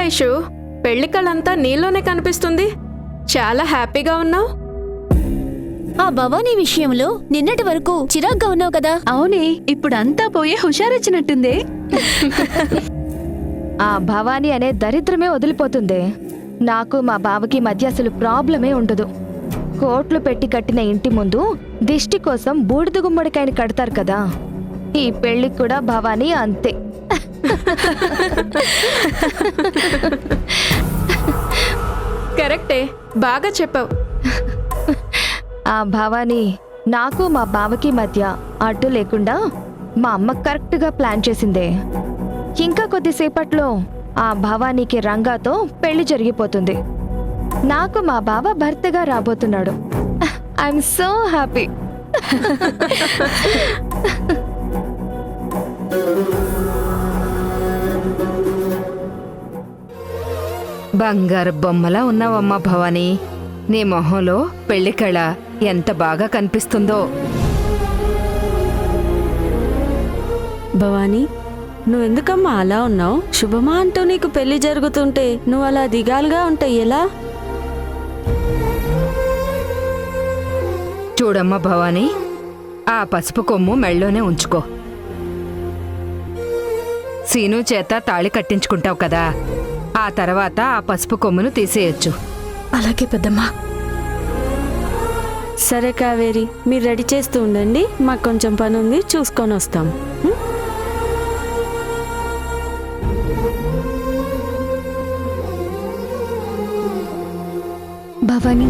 ఐషు, పెళ్లి కళంతా నీలోనే కనిపిస్తుంది. చాలా హ్యాపీగా ఉన్నావు. ఆ భవానీ విషయంలో నిన్నటి వరకు చిరాగ్గా ఉన్నావు కదా? అవునే, ఇప్పుడంతా పోయి హుషారొచ్చినట్టుందే. ఆ భవానీ అనే దరిద్రమే వదిలిపోతుంది. నాకు మా బావకి మధ్య అసలు ప్రాబ్లమే ఉండదు. కోట్లు పెట్టి కట్టిన ఇంటి ముందు దిష్టి కోసం బూడిద గుమ్మడికాయని కడతారు కదా, ఈ పెళ్లికి కూడా భవానీ అంతే. కరెక్టే, బాగా చెప్పావు. ఆ భవానీ నాకు మా బావకి మధ్య అడ్డు లేకుండా మా అమ్మ కరెక్ట్గా ప్లాన్ చేసిందే. ఇంకా కొద్దిసేపట్లో ఆ భవానీకి రంగాతో పెళ్లి జరిగిపోతుంది. నాకు మా బావ భర్తగా రాబోతున్నాడు. I'm so happy. బంగారు బొమ్మలా ఉన్నావమ్మా భవానీ. నీ మొహంలో పెళ్లి కళ ఎంత బాగా కనిపిస్తుందో. భవానీ, నువ్వెందుకమ్మా అలా ఉన్నావు? శుభమా అంటూ నీకు పెళ్లి జరుగుతుంటే నువ్వు అలా దిగాలుగా ఉంటే ఎలా? చూడమ్మా భవానీ, ఆ పసుపు కొమ్ము మెళ్ళోనే ఉంచుకో. సీను చేత తాళి కట్టించుకుంటావు కదా, ఆ తర్వాత ఆ పసుపు కొమ్మును తీసేయొచ్చు. అలాగే పెద్దమ్మా. సరే కావేరి, మీరు రెడీ చేస్తూ ఉండండి, మాకు కొంచెం పని ఉంది, చూసుకొని వస్తాం. భవానీ,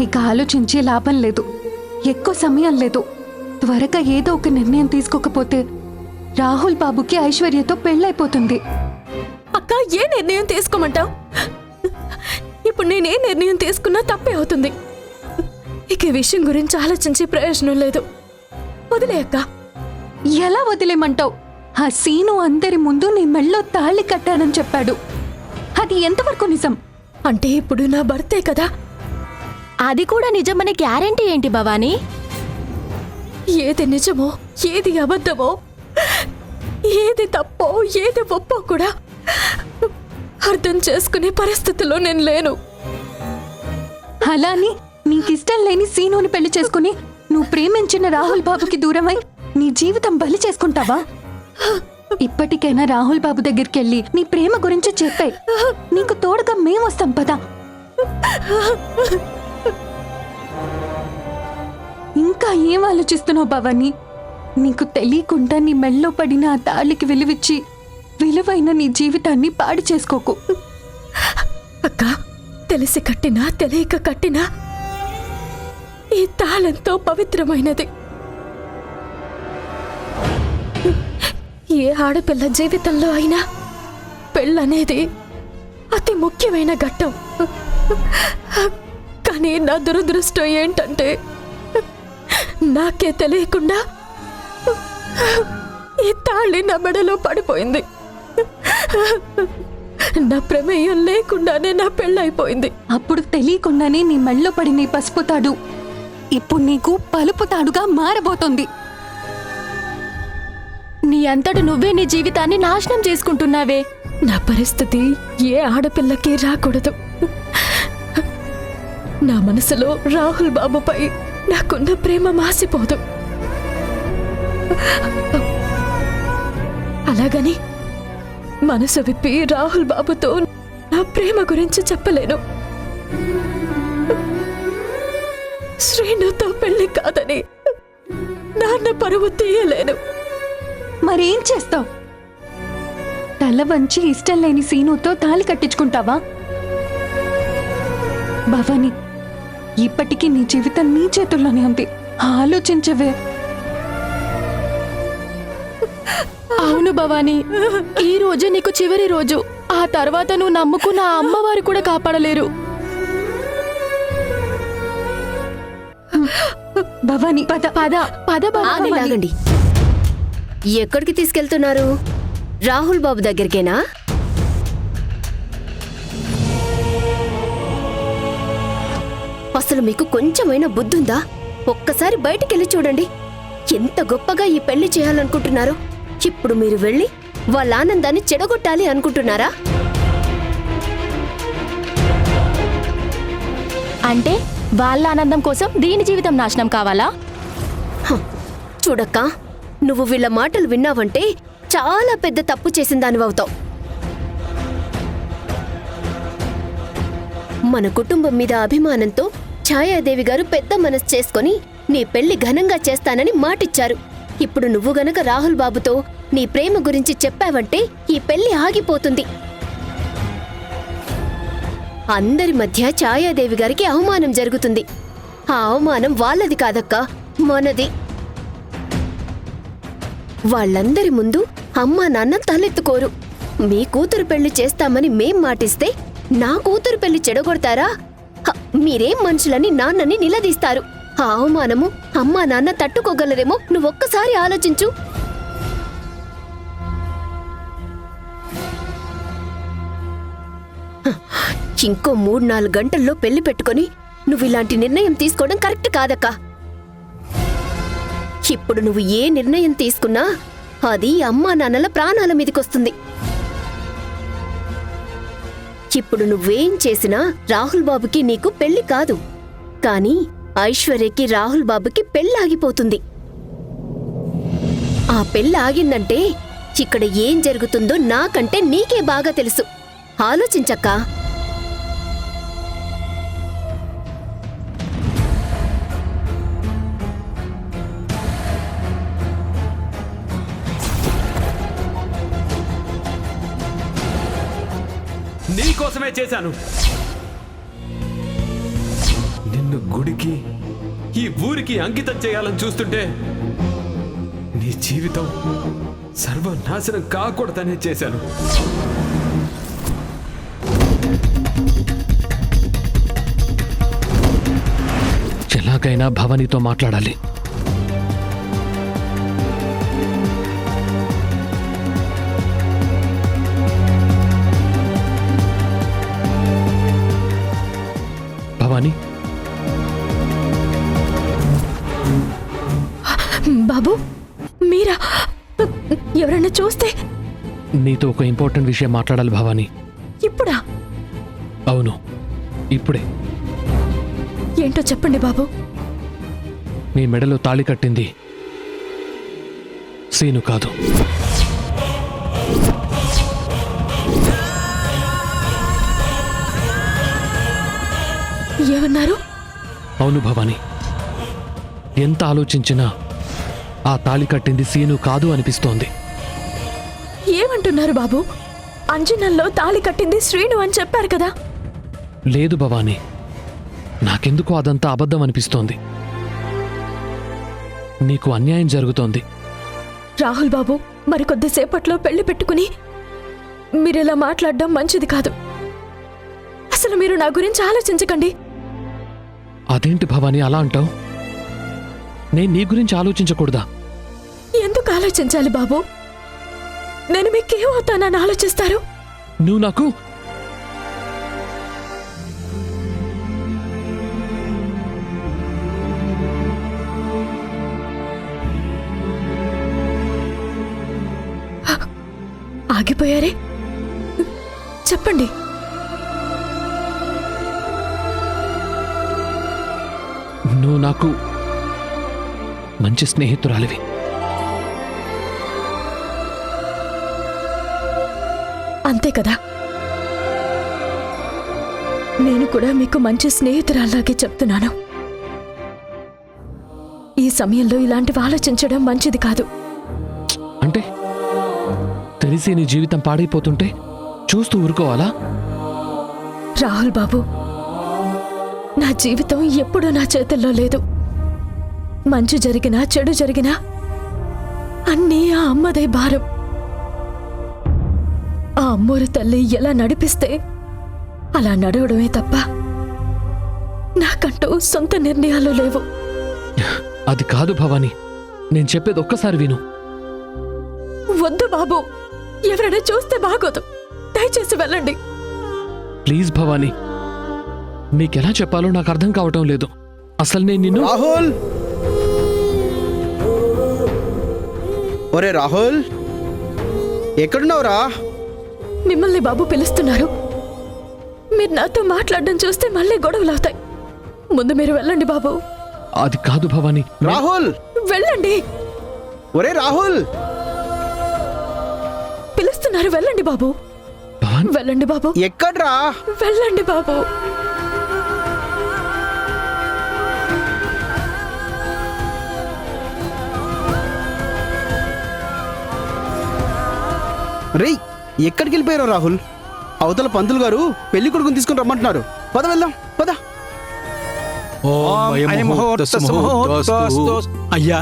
ఇక ఆలోచించే లాభం లేదు. ఎక్కువ సమయం లేదు. త్వరగా ఏదో ఒక నిర్ణయం తీసుకోకపోతే రాహుల్ బాబుకి ఐశ్వర్యతో పెళ్ళైపోతుంది. అక్క, ఏ నిర్ణయం తీసుకోమంటావు? ఇప్పుడు నేనే నిర్ణయం తీసుకున్నా తప్పే అవుతుంది. ఇక ఈ విషయం గురించి ఆలోచించే ప్రయోజనం లేదు. వదిలే అక్క. ఎలా వదిలేమంటావు? ఆ సీను అందరి ముందు నీ మెళ్ళో తాళి కట్టానని చెప్పాడు. అది ఎంతవరకు నిజం? అంటే ఇప్పుడు నా భర్తే కదా. అది కూడా నిజమనే గ్యారెంటీ ఏంటి భవానీ? ఏది నిజమో, ఏది అబద్ధమో, ఏది తప్పో, ఏది ఒప్పో కూడా అర్థం చేసుకునే పరిస్థితిలో నేను లేను. అలాని నీకిష్టం లేని సీనుని పెళ్లి చేసుకుని నువ్వు ప్రేమించిన రాహుల్ బాబుకి దూరమై నీ జీవితం బలి చేసుకుంటావా? ఇప్పటికైనా రాహుల్ బాబు దగ్గరికి వెళ్ళి నీ ప్రేమ గురించి చెప్పే. నీకు తోడుగా మేమొస్తాం పదా. ఇంకా ఏం ఆలోచిస్తున్నావు భవానీ? నీకు తెలియకుండా నీ మెళ్ళో పడిన ఆ తాళికి విలువిచ్చి విలువైన నీ జీవితాన్ని పాడు చేసుకోకు. అక్క, తెలిసి కట్టినా తెలియక కట్టినా ఈ తాళంతో పవిత్రమైనది. ఏ ఆడపిల్ల జీవితంలో అయినా పెళ్ళనేది అతి ముఖ్యమైన ఘట్టం. కానీ నా దురదృష్టం ఏంటంటే నాకే తెలియకుండా ఈ తాళి నా మెడలో పడిపోయింది. నా ప్రమేయం లేకుండానే నా పెళ్ళైపోయింది. అప్పుడు తెలియకుండానే నీ మెళ్ళో పడిన ఈ పసుపు తాడు ఇప్పుడు నీకు పలుపు తాడుగా మారబోతోంది. నీ అంతట నువ్వే నీ జీవితాన్ని నాశనం చేసుకుంటున్నావే. నా పరిస్థితి ఏ ఆడపిల్లకి రాకూడదు. నా మనసులో రాహుల్ బాబుపై నాకున్న ప్రేమ మాసిపోదు. అలాగని మనసు విప్పి రాహుల్ బాబుతో నా ప్రేమ గురించి చెప్పలేను. శ్రీనుతో పెళ్లి కాదని నాన్న పరువు తీయలేను. మరేం చేస్తావు? తల వంచి ఇష్టం లేని సీనుతో తాళి కట్టించుకుంటావా? భవానీ, ఇప్పటికీ నీ జీవితం నీ చేతుల్లోనే ఉంది. ఆలోచించవే. అవును భవానీ, ఈ రోజు నీకు చివరి రోజు. ఆ తర్వాత నువ్వు నమ్ముకున్న ఆ అమ్మవారు కూడా కాపాడలేరు. భవానీ, పద పద పద భవానీ. ఆగండి. ఎక్కడికి తీసుకెళ్తున్నారు? రాహుల్ బాబు దగ్గరికేనా? అసలు మీకు కొంచెమైనా బుద్ధుందా? ఒక్కసారి బయటికెళ్ళి చూడండి. ఎంత గొప్పగా ఈ పెళ్లి చేయాలనుకుంటున్నారు. ఇప్పుడు మీరు వెళ్ళి వాళ్ళ ఆనందాన్ని చెడగొట్టాలి అనుకుంటున్నారా? అంటే వాళ్ళ ఆనందం కోసం దీని జీవితం నాశనం కావాలా? చూడక్క, నువ్వు వీళ్ళ మాటలు విన్నావంటే చాలా పెద్ద తప్పు చేసిన దానివవుతావు. మన కుటుంబం మీద అభిమానంతో ఛాయాదేవి గారు పెద్ద మనసు చేసుకొని నీ పెళ్లి ఘనంగా చేస్తానని మాటిచ్చారు. ఇప్పుడు నువ్వు గనక రాహుల్ బాబుతో నీ ప్రేమ గురించి చెప్పావంటే ఈ పెళ్లి ఆగిపోతుంది. అందరి మధ్య ఛాయాదేవి గారికి అవమానం జరుగుతుంది. ఆ అవమానం వాళ్ళది కాదక్కా, మనది. వాళ్ళందరి ముందు అమ్మా నాన్న తలెత్తుకోరు. మీ కూతురు పెళ్లి చేస్తామని మేం మాటిస్తే నా కూతురు పెళ్లి చెడగొడతారా? మీరేం మనుషులని నాన్నని నిలదీస్తారు. ఆ అవమానము అమ్మా నాన్న తట్టుకోగలరేమో నువ్వొక్కసారి ఆలోచించు. ఇంకో 3-4 గంటల్లో పెళ్లి పెట్టుకొని నువ్విలాంటి నిర్ణయం తీసుకోవడం కరెక్ట్ కాదక్కా. ఇప్పుడు నువ్వు ఏ నిర్ణయం తీసుకున్నా అది అమ్మా నాన్నల ప్రాణాల మీదకొస్తుంది. ఇప్పుడు నువ్వేం చేసినా రాహుల్ బాబుకి నీకు పెళ్లి కాదు, కానీ ఐశ్వర్యకి రాహుల్ బాబుకి పెళ్ళాగిపోతుంది. ఆ పెళ్ళాగిందంటే ఇక్కడ ఏం జరుగుతుందో నాకంటే నీకే బాగా తెలుసు. ఆలోచించక్కా. నీకోసమే చేశాను. నిన్ను గుడికి, ఈ ఊరికి అంకితం చేయాలని చూస్తుంటే నీ జీవితం సర్వనాశనం కాకూడదనే చేశాను. ఎలాగైనా భవానీతో మాట్లాడాలి. భవానీ, బాబు మీరా? ఎవరైనా చూస్తే? నీతో ఒక ఇంపార్టెంట్ విషయం మాట్లాడాలి భవానీ. ఇప్పుడా? అవును, ఇప్పుడే. ఏంటో చెప్పండి బాబు. నీ మెడలో తాళి కట్టింది సీను కాదు. ఏమన్నారు? అవును భవానీ, ఎంత ఆలోచించినా ఆ తాళి కట్టింది సీను కాదు అనిపిస్తోంది. ఏమంటున్నారు బాబు? అంజనంలో తాళి కట్టింది శ్రీను అని చెప్పారు కదా. లేదు భవానీ, నాకెందుకో అదంతా అబద్ధం అనిపిస్తోంది. నీకు అన్యాయం జరుగుతోంది. రాహుల్ బాబు, మరికొద్దిసేపట్లో పెళ్లి పెట్టుకుని మీరిలా మాట్లాడడం మంచిది కాదు. అసలు మీరు నా గురించి ఆలోచించకండి. అదేంటి భవానీ అలా అంటావు? నేను నీ గురించి ఆలోచించకూడదా? ఎందుకు ఆలోచించాలి బాబు? నేను మీకేమవుతానని ఆలోచిస్తారు? నువ్వు నాకు ఆగిపోయారే? చెప్పండి. నువ్వు నాకు మంచి స్నేహితురాలివి. అంతే కదా. నేను కూడా మీకు మంచి స్నేహితురాల్లాగే చెప్తున్నాను. ఈ సమయంలో ఇలాంటివి ఆలోచించడం మంచిది కాదు. అంటే తెలిసి నీ జీవితం పాడైపోతుంటే చూస్తూ ఊరుకోవాలా? రాహుల్ బాబు, నా జీవితం ఎప్పుడూ నా చేతుల్లో లేదు. మంచి జరిగినా చెడు జరిగినా అన్నీ ఆ అమ్మదే భారం. ఆ అమ్మోరు తల్లి ఎలా నడిపిస్తే అలా నడవడమే తప్ప నాకంటూ సొంత నిర్ణయాలు లేవు. అది కాదు భవానీ, నేను చెప్పేది ఒక్కసారి విను. వద్దు బాబు, ఎవరైనా చూస్తే బాగోదు. దయచేసి వెళ్ళండి. ప్లీజ్ భవానీ, నీకెలా చెప్పాలో నాకు అర్థం కావటం లేదు. అసలు నేను నిన్ను... రాహుల్! ఒరే రాహుల్, ఎక్కడున్నావురా? మిమ్మల్ని బాబు పిలుస్తున్నారు. మీరు నాతో మాట్లాడడం చూస్తే మళ్ళీ గొడవలు అవుతాయి. ముందు మీరు వెళ్ళండి బాబు, అది కాదు భవానీ. రాహుల్! వెళ్ళండి. ఒరే రాహుల్! పిలుస్తున్నారు, వెళ్ళండి బాబు, భవానీ వెళ్ళండి బాబు, ఎక్కడ్రా? వెళ్ళండి బాబు. రేయ్, ఎక్కడికి వెళ్ళిపోయారు రాహుల్? అవతల పంతులు గారు పెళ్లి కొడుకుని తీసుకుని రమ్మంటున్నారు. పద వెళ్దాం, పద. అయ్యా,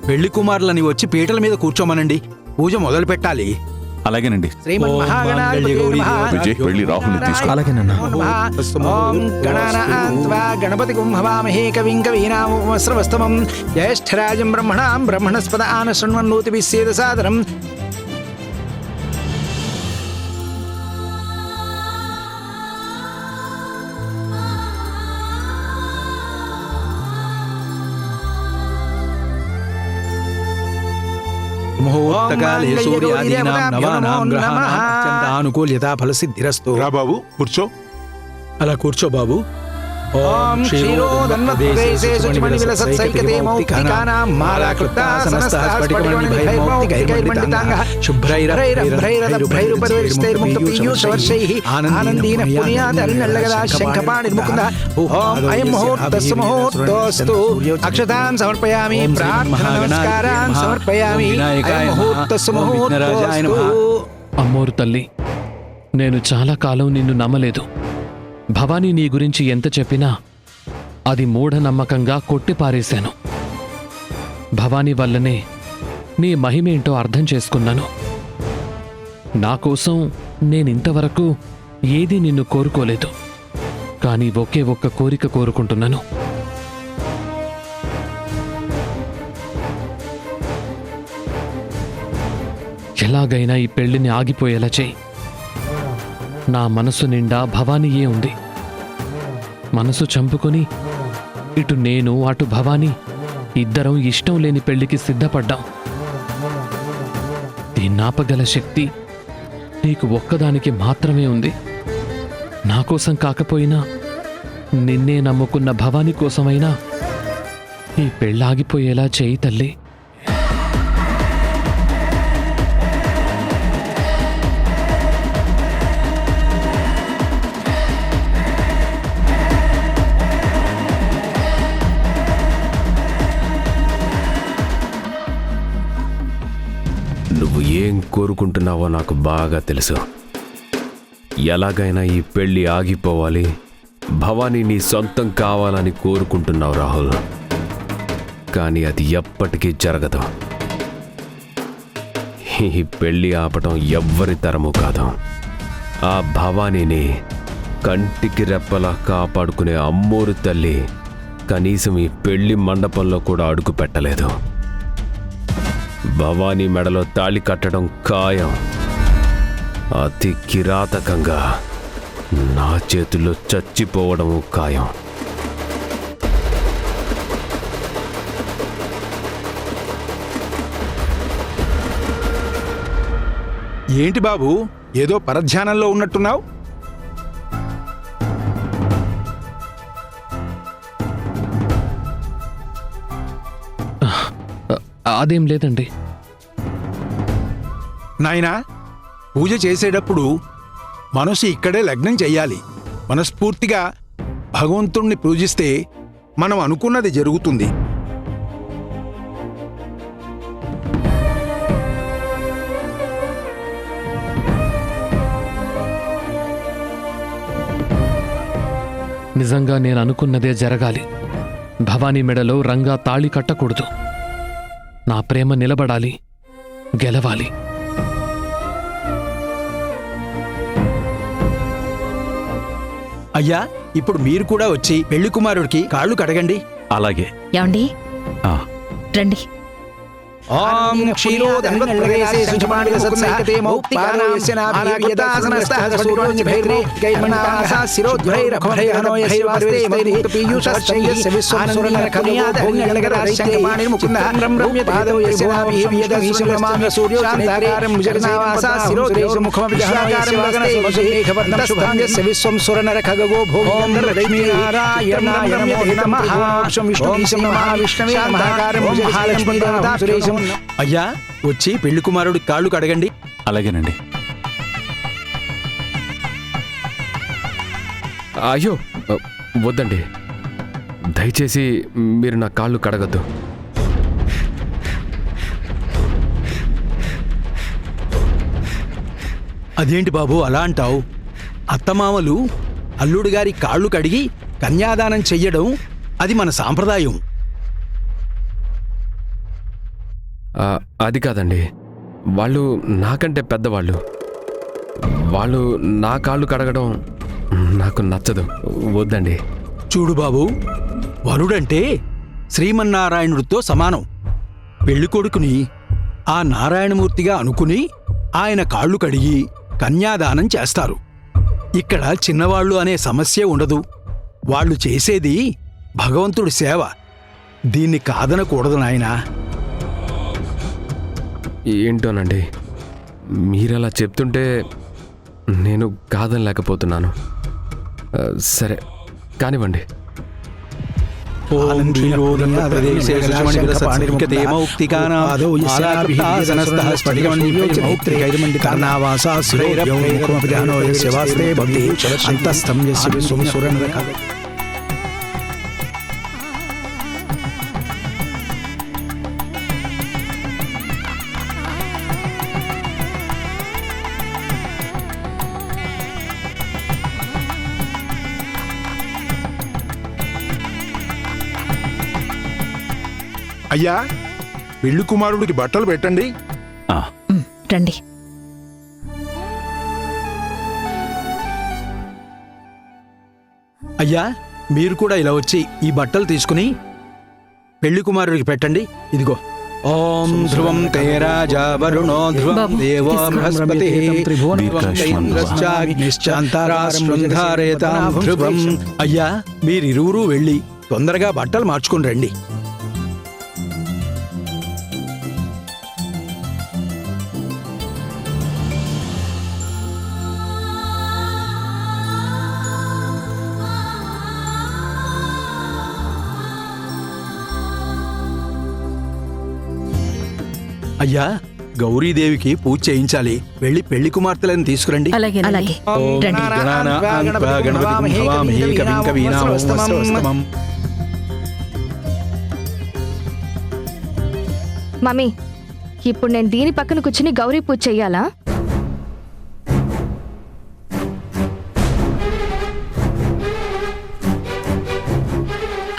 పెళ్లి కుమారులని వచ్చి పీటల మీద కూర్చోమనండి. పూజ మొదలు పెట్టాలి. అలాగేనండి. గణపతి కుంభవామహే కవిం కవీనామస్రవస్తమం జ్యేష్ఠరాజం బ్రహ్మణాం బ్రహ్మణస్పద ఆన శృణ్వన్నోతి విశ్వేద సాదరం. ముహూర్తకాలే సూర్యాదీనాం నవానాం గ్రహాణాం అత్యంతానుకూల్యతా ఫలసిద్ధిరస్తు. రా బాబు, కూర్చో. అలా కూర్చో బాబు. ఓం క్షీరోదన్వత్ప్రదేశే శుచిమణివిలసత్సైకతే మౌక్తికానాం మాలాకృత్తాసనస్తాస్ఫటికమణిభైర్మౌక్తికైర్మండితాంగః శుభ్రైరభ్రైరభ్రైరుపరివేష్టైర్ముక్తపీయూషవర్షైః ఆనందీన పుణ్యాదరిన్నల్లగదా శంఖపాణిర్ముకుందః. ఓం అయం ముహూర్తస్సు ముహూర్తోస్తు. అక్షతాన్ సమర్పయామి, ప్రార్థనా నమస్కారాన్ సమర్పయామి. అయం ముహూర్తస్సు ముహూర్తోస్తు. అమ్మోరు తల్లి, నేను చాలా కాలం నిన్ను నమ్మలేదు. భవానీ నీ గురించి ఎంత చెప్పినా అది మూఢనమ్మకంగా కొట్టిపారేశాను. భవానీ వల్లనే నీ మహిమేంటో అర్థం చేసుకున్నాను. నా కోసం నేనింతవరకు ఏదీ నిన్ను కోరుకోలేదు, కానీ ఒకే ఒక్క కోరిక కోరుకుంటున్నాను. ఎలాగైనా ఈ పెళ్లిని ఆగిపోయేలా చెయ్యి. నా మనసు నిండా భవానీయే ఉంది. మనసు చంపుకొని ఇటు నేను అటు భవానీ ఇద్దరం ఇష్టం లేని పెళ్లికి సిద్ధపడ్డాం. దీన్నాపగల శక్తి నీకు ఒక్కదానికి మాత్రమే ఉంది. నా కోసం కాకపోయినా నిన్నే నమ్ముకున్న భవానీ కోసమైనా ఈ పెళ్ళాగిపోయేలా చేయి తల్లి. నువ్వు ఏం కోరుకుంటున్నావో నాకు బాగా తెలుసు. ఎలాగైనా ఈ పెళ్లి ఆగిపోవాలి, భవానీ నీ సొంతం కావాలని కోరుకుంటున్నావు రాహుల్. కానీ అది ఎప్పటికీ జరగదు. ఈ పెళ్లి ఆపటం ఎవ్వరి తరము కాదు. ఆ భవానీని కంటికి రెప్పలా కాపాడుకునే అమ్మోరు తల్లి కనీసం ఈ పెళ్లి మండపంలో కూడా అడుగు పెట్టలేదు. భవానీ మెడలో తాళి కట్టడం ఖాయం. అతి కిరాతకంగా నా చేతుల్లో చచ్చిపోవడం ఖాయం. ఏంటి బాబు, ఏదో పరధ్యానంలో ఉన్నట్టున్నావు? అదేం లేదండి. నాయనా, పూజ చేసేటప్పుడు మనసు ఇక్కడే లగ్నం చెయ్యాలి. మనస్ఫూర్తిగా భగవంతుణ్ణి పూజిస్తే మనం అనుకున్నది జరుగుతుంది. నిజంగా నేను అనుకున్నదే జరగాలి. భవానీ మెడలో రంగా తాళి కట్టకూడదు. నా ప్రేమ నిలబడాలి, గెలవాలి. అయ్యా, ఇప్పుడు మీరు కూడా వచ్చి పెళ్లి కుమారుడికి కాళ్ళు కడగండి. అలాగే. ఏమండి రండి. ఓం క్షీరోదన్వత్ప్రదేశే శుచమానికసత్సైకతే మౌక్తికానాం యస్యనాభియదాసనస్తః సూర్యోజ్జభైర్నే గైమన్నాసా శిరోద్భైరఖమైరనో యస్యపరిస్తైమౌక్తపీయూషశ్చైయస్య విశ్వం సురనరఖగోభోగినగరాశంకమానిర్ముకుందః రమ్యపాదౌ యస్యనాభియదాసనస్తః సూర్యోజ్జభైర్నే జగన్నావాసా శిరోద్భైర్ముఖమవిజహాకారం గగనసేవసురేఖవర్ణస్థం యస్య విశ్వం సురనరఖగోభోగినగరాశంకమానిర్ముకుందః నమః విష్ణు మహావిష్ణవే మహాకారం మహాలక్ష్మీ దేవతా సురేశం. అయ్యా వచ్చి పెళ్లి కుమారుడి కాళ్ళు కడగండి. అలాగేనండి. అయ్యో వద్దండి, దయచేసి మీరు నా కాళ్ళు కడగద్దు. అదేంటి బాబు అలా అంటావు? అత్తమామలు అల్లుడు గారి కాళ్ళు కడిగి కన్యాదానం చెయ్యడం అది మన సాంప్రదాయం. అది కాదండి, వాళ్ళు నాకంటే పెద్దవాళ్ళు. వాళ్ళు నా కాళ్ళు కడగడం నాకు నచ్చదు. వద్దండి. చూడు బాబు, వరుడంటే శ్రీమన్నారాయణుడితో సమానం. పెళ్లి కొడుకుని ఆ నారాయణమూర్తిగా అనుకుని ఆయన కాళ్ళు కడిగి కన్యాదానం చేస్తారు. ఇక్కడ చిన్నవాళ్ళు అనే సమస్య ఉండదు. వాళ్ళు చేసేది భగవంతుడి సేవ. దీన్ని కాదనకూడదు నాయనా. ఏంటోనండి, మీరలా చెప్తుంటే నేను కాదనలేకపోతున్నాను. సరే కానివ్వండి. ఓం క్షీరోదన్వత్ప్రదేశే శుచమానికసత్సైకతే మౌక్తికానాం ఆలాకృతాసనస్తః స్ఫటికమణికైర్మండికార్ణావాసా శిరోద్భైర్ముఖమవిజహానో యస్య వాస్తే భవతి అంతస్థం యస్య విశ్వం సురనరఖగ. అయ్యా, పెళ్లి కుమారుడికి బట్టలు పెట్టండి. రండి. అయ్యా, మీరు కూడా ఇలా వచ్చి ఈ బట్టలు తీసుకుని పెళ్లి కుమారుడికి పెట్టండి. ఇదిగో. ఓం ధ్రువం తే రాజా వరుణో ధ్రువం దేవో బృహస్పతిః ధ్రువం ధారయతాం ధ్రువం. అయ్యా, మీరిరువురూ వెళ్ళి తొందరగా బట్టలు మార్చుకుని రండి. అయ్యా, గౌరీదేవికి పూజ చేయించాలి. వెళ్ళి పెళ్లి కుమార్తెలను తీసుకురండి. అలాగే. మమ్మీ, ఇప్పుడు నేను దీని పక్కన కూర్చుని గౌరీ పూజ చెయ్యాలా?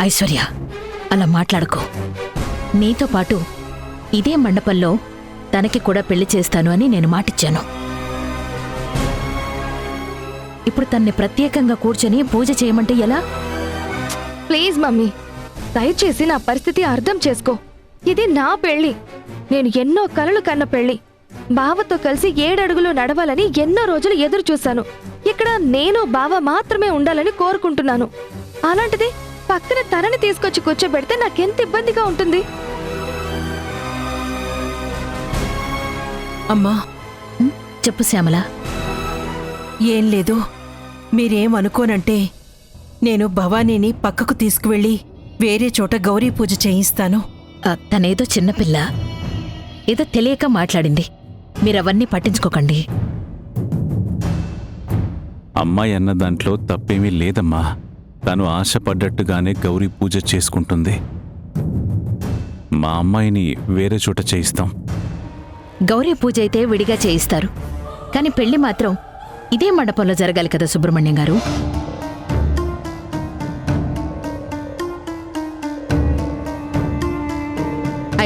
ఐశ్వర్య, అలా మాట్లాడుకో. నీతో పాటు ఇదే మండపంలో తనకి కూడా పెళ్లి చేస్తాను అని నేను మాటిచ్చాను. ఇప్పుడు తన్ని ప్రత్యేకంగా కూర్చొని పూజ చేయమంటే ఎలా? ప్లీజ్ మమ్మీ, దయచేసి నా పరిస్థితి అర్థం చేసుకో. ఇది నా పెళ్లి. నేను ఎన్నో కలలు కన్న పెళ్లి. బావతో కలిసి 7 అడుగులు నడవాలని ఎన్నో రోజులు ఎదురు చూశాను. ఇక్కడ నేను బావ మాత్రమే ఉండాలని కోరుకుంటున్నాను. అలాంటిది పక్కన తనని తీసుకొచ్చి కూర్చోబెడితే నాకెంత ఇబ్బందిగా ఉంటుంది. అమ్మా, చెప్పు శ్యామల. ఏం లేదు, మీరేమనుకోనంటే నేను భవానీని పక్కకు తీసుకువెళ్ళి వేరే చోట గౌరీ పూజ చేయిస్తాను. తనేదో చిన్నపిల్ల, ఏదో తెలియక మాట్లాడింది. మీరవన్నీ పట్టించుకోకండి. అమ్మాయి అన్న దాంట్లో తప్పేమీ లేదమ్మా. తను ఆశపడ్డట్టుగానే గౌరీ పూజ చేసుకుంటుంది. మా అమ్మాయిని వేరే చోట చేయిస్తాం. గౌరీ పూజ అయితే విడిగా చేయిస్తారు, కానీ పెళ్లి మాత్రం ఇదే మండపంలో జరగాలి కదా సుబ్రహ్మణ్యం గారు.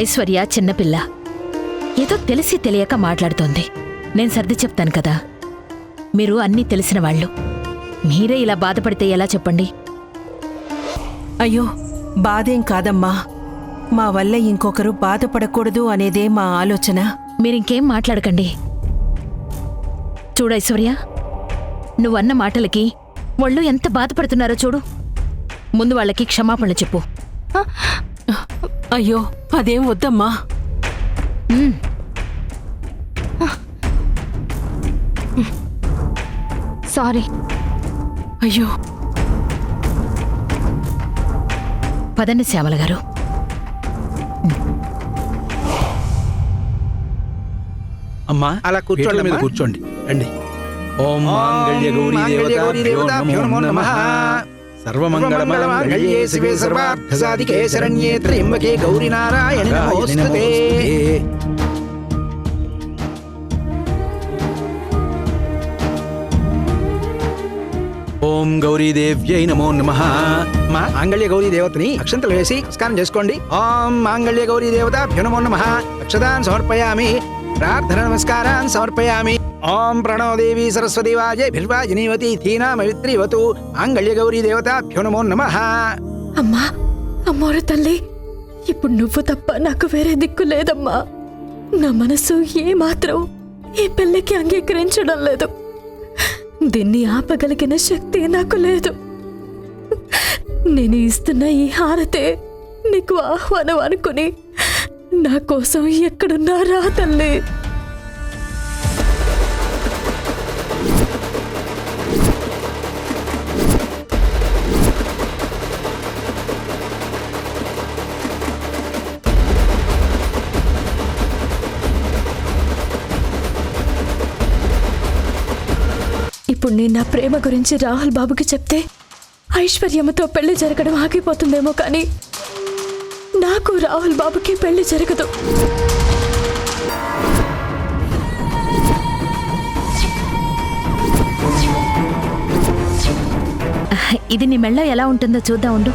ఐశ్వర్య చిన్నపిల్ల, ఏదో తెలిసి తెలియక మాట్లాడుతోంది. నేను సర్ది చెప్తాను కదా. మీరు అన్నీ తెలిసిన వాళ్ళు. మీరే ఇలా బాధపడితే ఎలా చెప్పండి? అయ్యో, బాధేం కాదమ్మా. మా వల్ల ఇంకొకరు బాధపడకూడదు అనేదే మా ఆలోచన. మీరింకేం మాట్లాడకండి. చూడు ఐశ్వర్య, నువ్వన్న మాటలకి వాళ్ళు ఎంత బాధపడుతున్నారో చూడు. ముందు వాళ్ళకి క్షమాపణలు చెప్పు. అయ్యో అదేం వద్దమ్మా. సారీ. అయ్యో పదండి శ్యామల గారు. అమ్మా అలా కూర్చోండి పీటల మీద అమ్మా. కూర్చోండి రండి. ఓం మాంగళ్య గౌరీ దేవతాభ్యో నమో నమః. సర్వమంగళమాంగళ్యే శివే సర్వార్థసాధికే శరణ్యే త్ర్యంబకే గౌరీ నారాయణి నమోస్తుతే. ఓం గౌరీదేవ్యై నమో నమః. మా మాంగళ్య గౌరీ దేవతని అక్షంతలు వేసి నమస్కారం చేసుకోండి. ఓం మాంగళ్య గౌరీ దేవతాభ్యో నమో నమః. అక్షతాన్ సమర్పయామి, ప్రార్థన నమస్కారాన్ సమర్పయామి. ఓం ప్రణో దేవి సరస్వతి వాజేభిర్వాజినీవతి ధీనామవిత్రీవతు. మాంగళ్య గౌరీ దేవతాభ్యో నమో నమః. అమ్మా, అమ్మోరు తల్లి, ఇప్పుడు నువ్వు తప్ప నాకు వేరే దిక్కు లేదమ్మా. నా మనసు ఏమాత్రం ఈ పెళ్లికి అంగీకరించడం లేదు. దీన్ని ఆపగలిగిన శక్తి నాకు లేదు. నేను ఇస్తున్న ఈ హారతే నీకు ఆహ్వానం అనుకుని నా కోసం ఎక్కడున్నా రా తల్లి. ఇప్పుడు నేను నా ప్రేమ గురించి రాహుల్ బాబుకి చెప్తే ఐశ్వర్యమ్మతో పెళ్లి జరగడం ఆగిపోతుందేమో, కానీ నాకు రాహుల్ బాబుకి పెళ్లి జరగదు. ఇది నీ మెళ్ళో ఎలా ఉంటుందో చూద్దాం ఉండు.